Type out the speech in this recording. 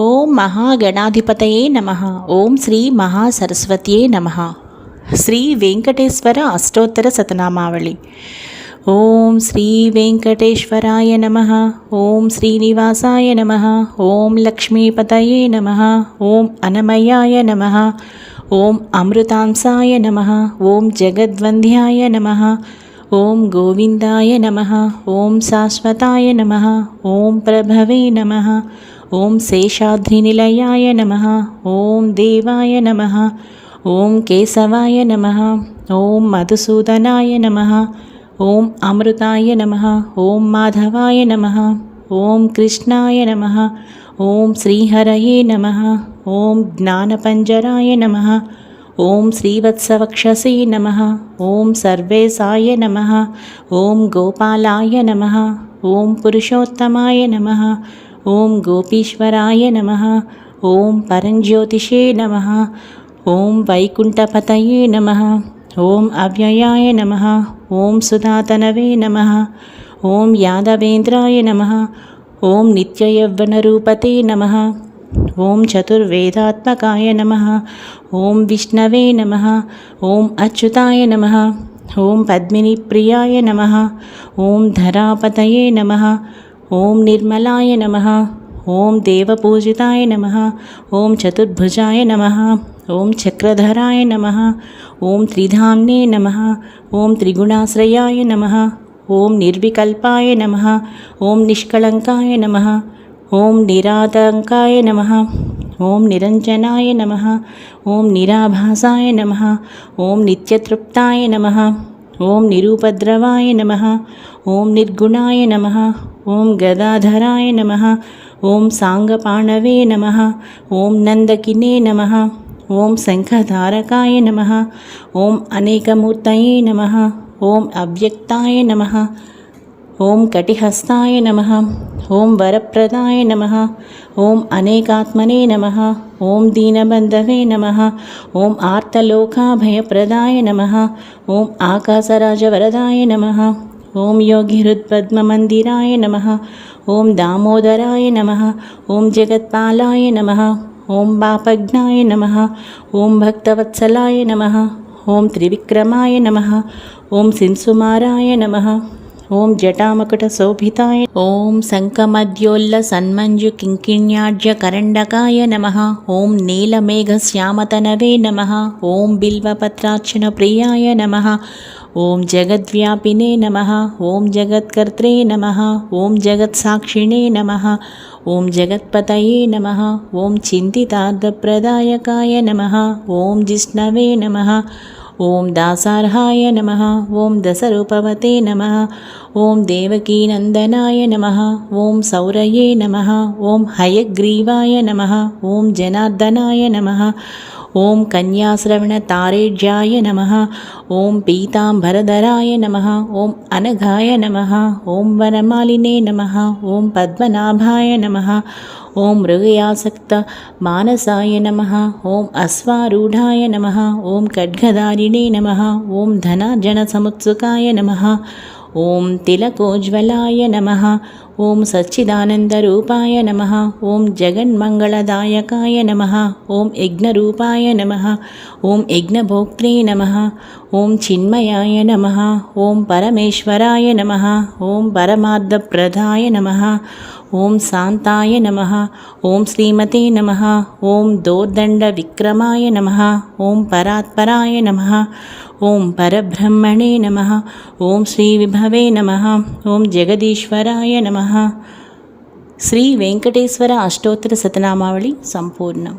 ఓం మహాగణాధిపతయే నమః. ఓం శ్రీ మహాసరస్వత్యే నమః. శ్రీ వెంకటేశ్వర అష్టోత్తర శతనామావళి. ఓం శ్రీ వెంకటేశ్వరాయ నమః. ఓం శ్రీనివాసాయ నమః. ఓం లక్ష్మీపతయే నమః. ఓం అన్నమయ్యాయ నమః. ఓం అమృతాంసాయ నమః. ఓం జగద్వంద్యాయ నమః. ఓం గోవిందాయ నమః. ఓం శాశ్వతాయ నమః. ఓం ప్రభవే నమః. ఓం శేషాద్రినిలయాయ నమః. ఓం దేవాయ నమః. ఓం కేశవాయ నమః. ఓం మధుసూదనాయ నమః. ఓం అమృతాయ నమః. ఓం మాధవాయ నమః. ఓం కృష్ణాయ నమః. ఓం శ్రీహరయే నమః. ఓం జ్ఞానపంజరాయ నమః. ఓం శ్రీవత్సవక్షసే నమః. ఓం సర్వేశాయ నమః. ఓం గోపాలాయ నమః. ఓం పురుషోత్తమాయ నమః. ఓం గోపీశ్వరాయ నమః. ఓం పరంజ్యోతిషే నమః. ఓం వైకుంఠపతయే నమః. ఓం అవ్యయాయ నమః. ఓం సుధాతనవే నమః. ఓం యాదవేంద్రాయ నమః. ఓం నిత్యయవ్వనరూపతే నమః. ఓం చతుర్వేదాత్మకాయ నమః. ఓం విష్ణవే నమః. ఓం అచ్యుతాయ నమః. ఓం పద్మినిప్రియాయ నమః. ఓం ధరాపతయే నమః. ఓం నిర్మలాయ నమః. ఓం దేవపూజితాయ నమః. ఓం చతుర్భుజాయ నమః. ఓం చక్రధరాయ నమః. ఓం త్రిధామ్నే నమః. ఓం త్రిగుణాశ్రయాయ నమః. ఓం నిర్వికల్పాయ నమః. ఓం నిష్కళంకాయ నమః. ఓం నిరాతంకాయ నమః. ఓం నిరంజనాయ నమః. ఓం నిరాభాసాయ నమః. ఓం నిత్యతృప్తాయ నమః. ఓం నిరూపద్రవాయ నమః. ఓం నిర్గుణాయ నమః. ఓం గదాధరాయ నమః. ఓం సాంగపాణవే నమః. ఓం నందకినే నమః. ఓం శంఖధారకాయ నమః. ఓం అనేకమూర్తయే నమః. ఓం అవ్యక్తాయ నమః. ఓం కటిహస్తాయ నమః. ఓం వరప్రదాయ నమః. ఓం అనేకాత్మనే నమః. ఓం దీనబంధవే నమః. ఓం ఆర్తలోకాభయప్రదాయ నమః. ఓం ఆకాశరాజవరదాయ నమః. ఓం యోగిహృత్పద్మమందిరాయ నమః. ఓం దామోదరాయ నమః. ఓం జగత్పాలాయ నమః. ఓం పాపజ్ఞాయ నమః. ఓం భక్తవత్సలాయ నమః. ఓం త్రివిక్రమాయ నమః. ఓం శింసుమారాయ నమః. ఓం జటామకుటశోభితాయ. ఓం శంఖమద్యోల్లసన్మంజు కింకిణ్యాఢ్య కరండకాయ నమః. ఓం నీలమేఘశ్యామతనవే నమః. ఓం బిల్వపత్రార్చన ప్రియాయ నమః. ఓం జగద్వ్యాపినే నమః. ఓం జగత్కర్త్రే నమః. ఓం జగత్సాక్షిణే నమః. ఓం జగత్పతయే నమః. ఓం చింతితార్థప్రదాయకాయ నమః. ఓం జిష్ణవే నమః. ఓం దాసార్హాయ నమః. ఓం దశరూపవతే నమః. ఓం దేవకీనందనాయ నమః. ఓం సౌరయే నమః. ఓం హయగ్రీవాయ నమః. ఓం జనార్దనాయ నమః. ఓం కన్యాశ్రవణతారేఢ్యాయ నమః. ఓం పీతాంబరధరాయ నమః. ఓం అనఘాయ నమః. ఓం వనమాలినే నమః. ఓం పద్మనాభాయ నమః. ఓం మృగయాసక్త మానసాయ నమః. ఓం అశ్వారూఢాయ నమః. ఓం ఖడ్గధారిణే నమః. ఓం ధనార్జన సముత్సుకాయ నమః. ఓం తిలకోజ్వలాయ నమః. ఓం సచ్చిదానందరూపాయ నమః. ఓం జగన్మంగళదాయకాయ నమః. ఓం యజ్ఞరూపాయ నమః. ఓం యజ్ఞభోక్త్రే నమః. ఓం చిన్మయాయ నమః. ఓం పరమేశ్వరాయ నమః. ఓం పరమార్థప్రదాయ నమః. ఓం శాంతాయ నమః. ఓం శ్రీమతే నమః. ఓం దోర్దండ విక్రమాయ నమః. ఓం పరాత్పరాయ నమః. ఓం పరబ్రహ్మణే నమః. ఓం శ్రీ విభవే నమః. ఓం జగదీశ్వరాయ నమః. శ్రీ వెంకటేశ్వర అష్టోత్తర శతనామావళి సంపూర్ణం.